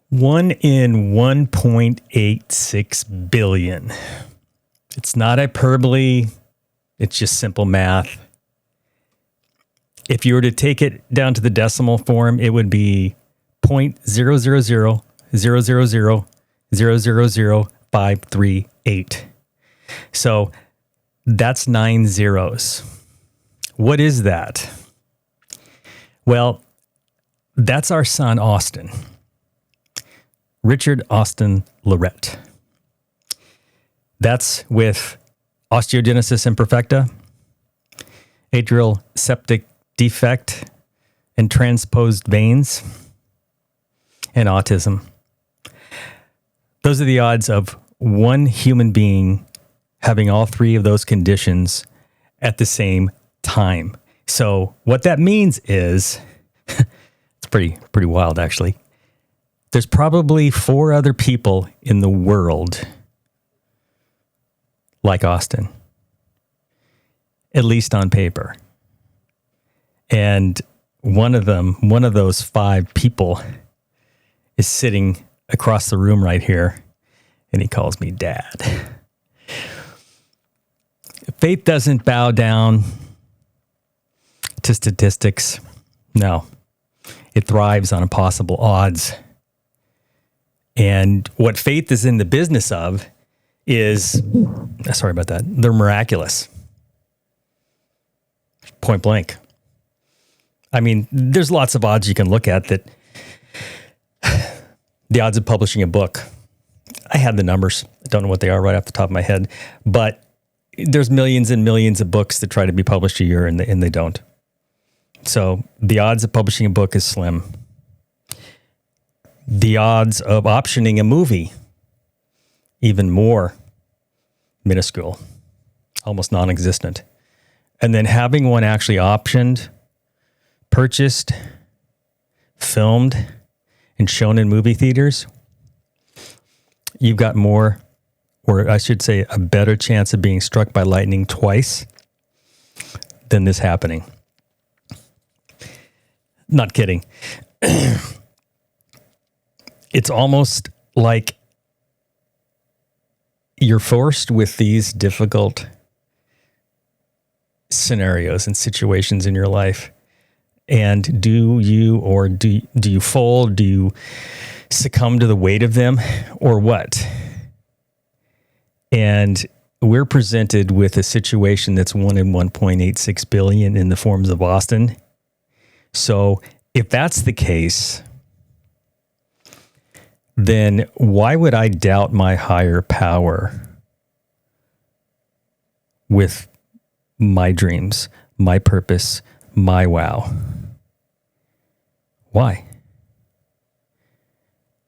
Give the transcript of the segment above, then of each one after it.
1 in 1.86 billion. It's not hyperbole. It's just simple math. If you were to take it down to the decimal form, it would be 0.00000000538. So that's 9 zeros. What is that? Well, that's our son, Austin. Richard Austin Lorette. That's with osteogenesis imperfecta, atrial septic defect, and transposed veins, and autism. Those are the odds of one human being having all three of those conditions at the same time. So what that means is, it's pretty wild actually. There's probably 4 other people in the world like Austin, at least on paper. And one of those 5 people is sitting across the room right here, and he calls me Dad. Faith doesn't bow down to statistics. No, it thrives on impossible odds. And what faith is in the business of is, sorry about that, they're miraculous. Point blank. I mean, there's lots of odds you can look at that. The odds of publishing a book, I had the numbers. I don't know what they are right off the top of my head, but there's millions and millions of books that try to be published a year and they don't. So the odds of publishing a book is slim. The odds of optioning a movie, even more minuscule, almost non-existent. And then having one actually optioned, purchased, filmed, and shown in movie theaters, you've got more, or I should say a better chance of being struck by lightning twice than this happening. Not kidding. It's almost like you're forced with these difficult scenarios and situations in your life. And do you fold? Do you succumb to the weight of them, or what? And we're presented with a situation that's 1 in 1.86 billion in the forms of Austin. So if that's the case, then why would I doubt my higher power with my dreams, my purpose, my wow? Why?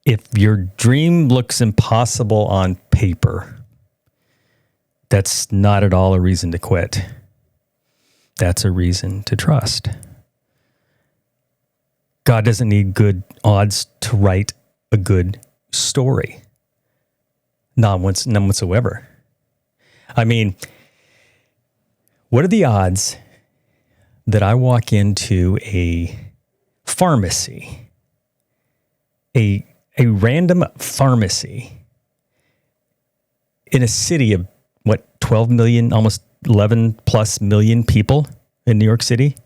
If your dream looks impossible on paper, that's not at all a reason to quit. That's a reason to trust. God doesn't need good odds to write a good story. None whatsoever. I mean, what are the odds that I walk into a pharmacy, a random pharmacy in a city of 12 million, almost 11 plus million people in New York City?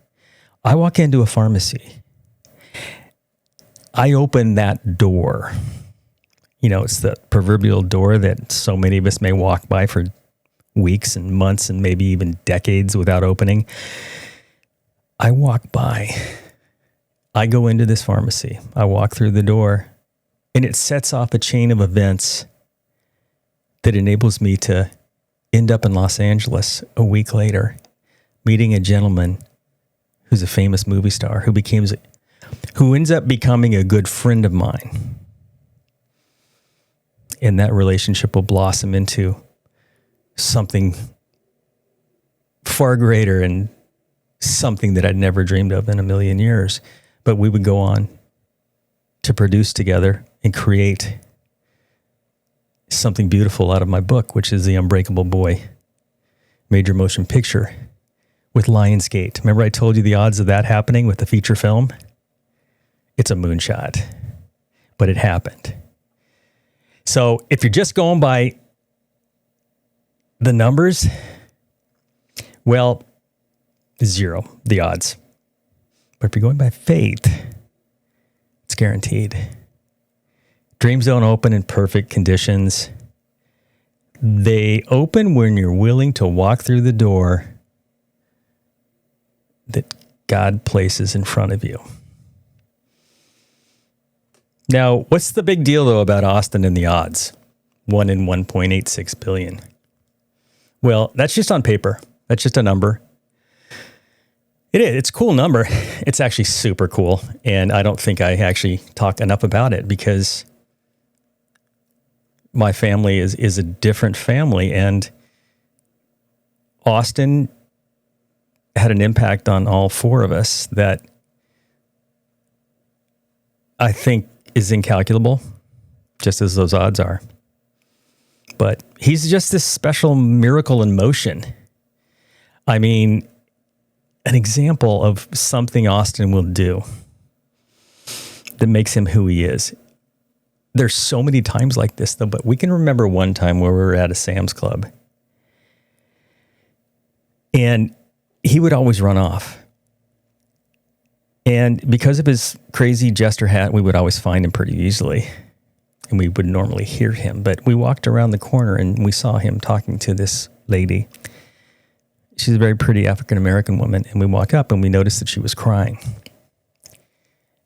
I walk into a pharmacy. I open that door. You know, it's the proverbial door that so many of us may walk by for weeks and months and maybe even decades without opening. I walk by. I go into this pharmacy. I walk through the door, and it sets off a chain of events that enables me to end up in Los Angeles a week later, meeting a gentleman who's a famous movie star who ends up becoming a good friend of mine. And that relationship will blossom into something far greater and something that I'd never dreamed of in a million years. But we would go on to produce together and create something beautiful out of my book, which is The Unbreakable Boy, major motion picture with Lionsgate. Remember I told you the odds of that happening with the feature film? It's a moonshot. but it happened. So if you're just going by the numbers, well, 0, the odds. But if you're going by faith, it's guaranteed. Dreams don't open in perfect conditions. They open when you're willing to walk through the door that God places in front of you. Now, what's the big deal, though, about Austin and the odds? 1 in 1.86 billion. Well, that's just on paper. That's just a number. It is. It's a cool number. It's actually super cool. And I don't think I actually talk enough about it because my family is a different family. And Austin had an impact on all 4 of us that I think is incalculable, just as those odds are. But he's just this special miracle in motion. I mean, an example of something Austin will do that makes him who he is. There's so many times like this, though, but we can remember one time where we were at a Sam's Club. And he would always run off. And because of his crazy jester hat, we would always find him pretty easily. And we would normally hear him. But we walked around the corner and we saw him talking to this lady. She's a very pretty African-American woman. And we walk up and we noticed that she was crying.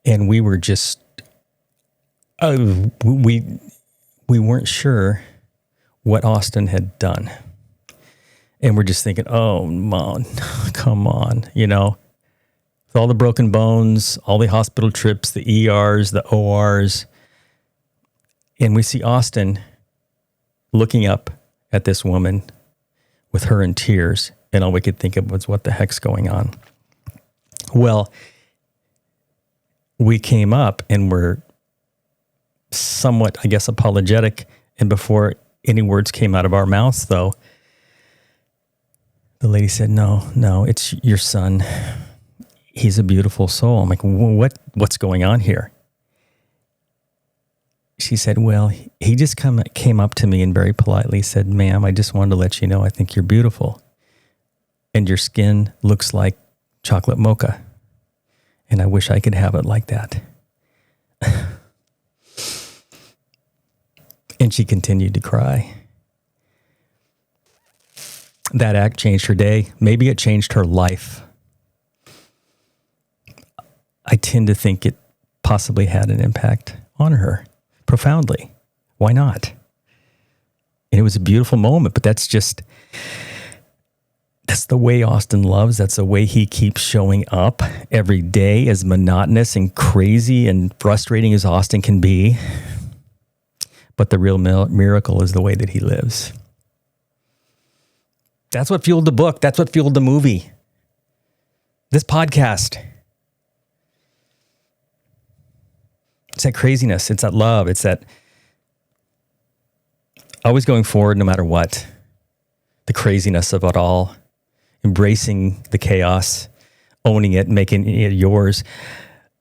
And we were just, we weren't sure what Austin had done. And we're just thinking, oh, man, come on, you know. With all the broken bones, all the hospital trips, the ERs, the ORs. And we see Austin looking up at this woman with her in tears. And all we could think of was, what the heck's going on? Well, we came up and were somewhat, I guess, apologetic. And before any words came out of our mouths, though, the lady said, no, it's your son. He's a beautiful soul. I'm like, what's going on here? She said, well, he just came up to me and very politely said, ma'am, I just wanted to let you know I think you're beautiful. And your skin looks like chocolate mocha. And I wish I could have it like that. And she continued to cry. That act changed her day. Maybe it changed her life. I tend to think it possibly had an impact on her profoundly. Why not? And it was a beautiful moment, but that's the way Austin loves. That's the way he keeps showing up every day, as monotonous and crazy and frustrating as Austin can be. But the real miracle is the way that he lives. That's what fueled the book. That's what fueled the movie. This podcast. It's that craziness. It's that love. It's that always going forward no matter what. The craziness of it all. Embracing the chaos. Owning it. Making it yours.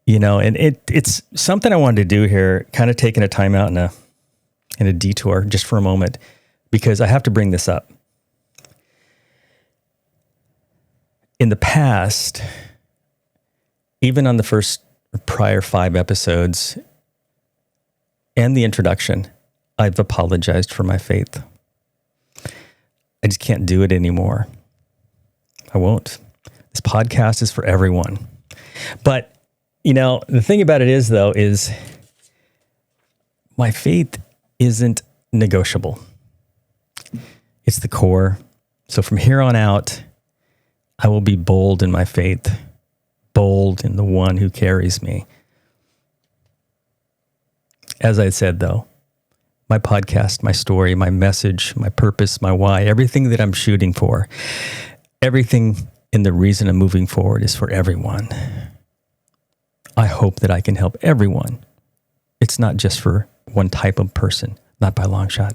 You know, and it's something I wanted to do here. Kind of taking a time out in a detour just for a moment. Because I have to bring this up. In the past, even on the prior 5 episodes and the introduction, I've apologized for my faith. I just can't do it anymore. I won't. This podcast is for everyone. But, you know, the thing about it is, though, is my faith isn't negotiable. It's the core. So from here on out, I will be bold in my faith, bold in the one who carries me. As I said, though, my podcast, my story, my message, my purpose, my why, everything that I'm shooting for, everything in the reason I'm moving forward is for everyone. I hope that I can help everyone. It's not just for one type of person, not by a long shot.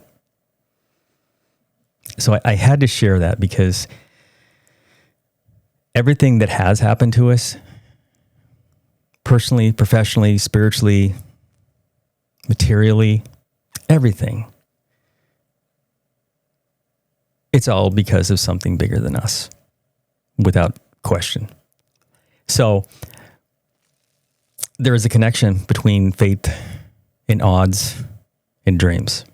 So I had to share that because everything that has happened to us, personally, professionally, spiritually, materially, everything. It's all because of something bigger than us, without question. So there is a connection between faith and odds and dreams.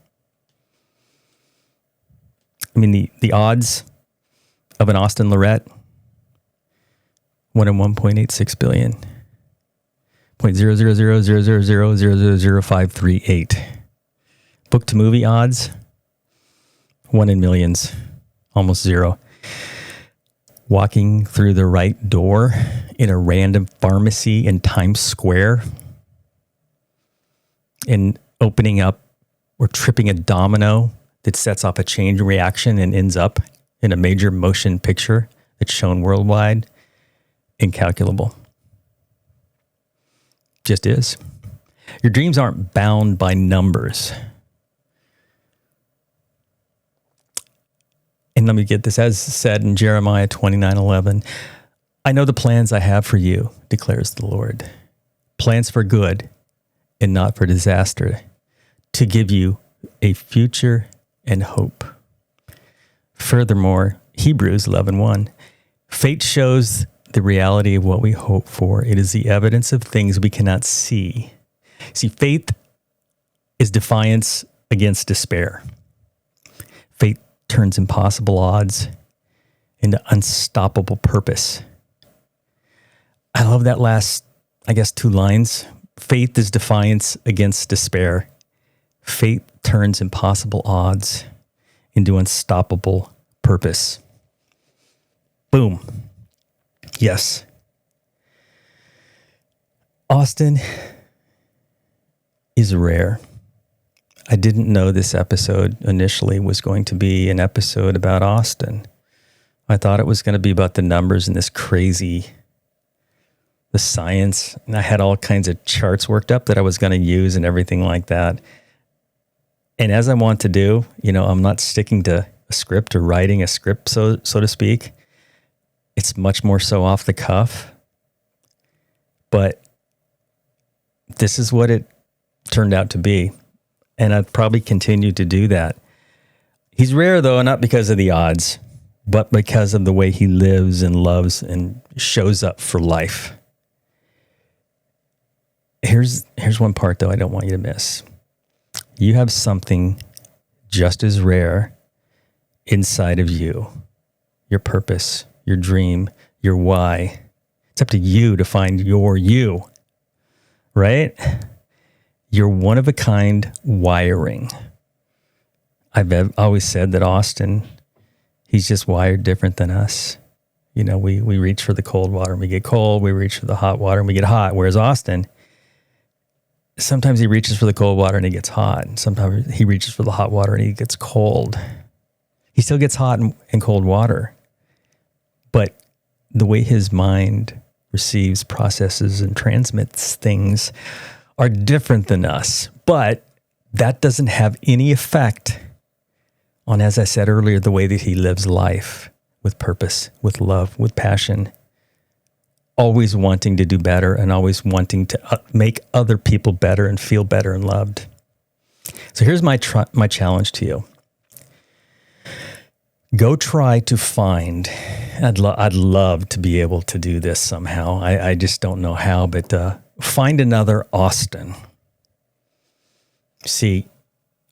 I mean, the odds of an Austin Lorette, 1 in 1.86 billion, 0.00000000538. Book to movie odds, 1 in millions, almost zero. Walking through the right door in a random pharmacy in Times Square and opening up or tripping a domino that sets off a chain reaction and ends up in a major motion picture that's shown worldwide, incalculable. Just is. Your dreams aren't bound by numbers. And let me get this, as said in Jeremiah 29:11, I know the plans I have for you, declares the Lord. Plans for good and not for disaster, to give you a future and hope. Furthermore, Hebrews 11:1, fate shows the reality of what we hope for. It is the evidence of things we cannot see. See, faith is defiance against despair. Faith turns impossible odds into unstoppable purpose. I love that last, 2 lines. Faith is defiance against despair. Faith turns impossible odds into unstoppable purpose. Boom. Yes. Austin is rare. I didn't know this episode initially was going to be an episode about Austin. I thought it was going to be about the numbers and this crazy, the science. And I had all kinds of charts worked up that I was going to use and everything like that. And as I want to do, I'm not sticking to a script or writing a script, so to speak. It's much more so off the cuff. But this is what it turned out to be. And I'd probably continue to do that. He's rare, though, not because of the odds, but because of the way he lives and loves and shows up for life. Here's one part, though, I don't want you to miss. You have something just as rare inside of you. Your purpose, your dream, your why. It's up to you to find your you, right? Your one-of-a-kind wiring. I've always said that Austin, he's just wired different than us. We reach for the cold water and we get cold. We reach for the hot water and we get hot. Whereas Austin, sometimes he reaches for the cold water and he gets hot. And sometimes he reaches for the hot water and he gets cold. He still gets hot and cold water. But the way his mind receives, processes, and transmits things are different than us, but that doesn't have any effect on, as I said earlier, the way that he lives life with purpose, with love, with passion, always wanting to do better and always wanting to make other people better and feel better and loved. So here's my challenge to you. Go try to find, I'd love to be able to do this somehow. I just don't know how, but find another Austin. See,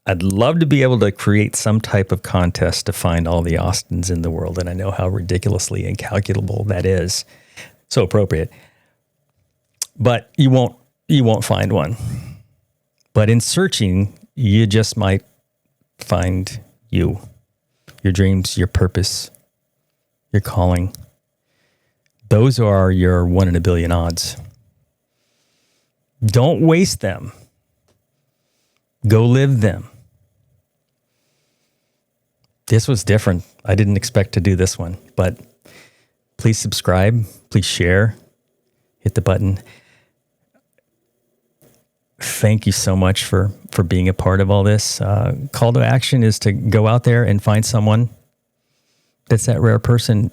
I'd love to be able to create some type of contest to find all the Austins in the world, and I know how ridiculously incalculable that is. So appropriate. But you won't find one. But in searching, you just might find you, your dreams, your purpose, your calling. Those are your 1 in a billion odds. Don't waste them. Go live them. This was different. I didn't expect to do this one, but please subscribe, please share, hit the button. Thank you so much for being a part of all this. Call to action is to go out there and find someone that's that rare person,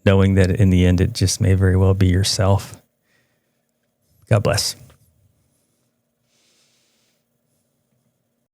knowing that in the end, it just may very well be yourself. God bless.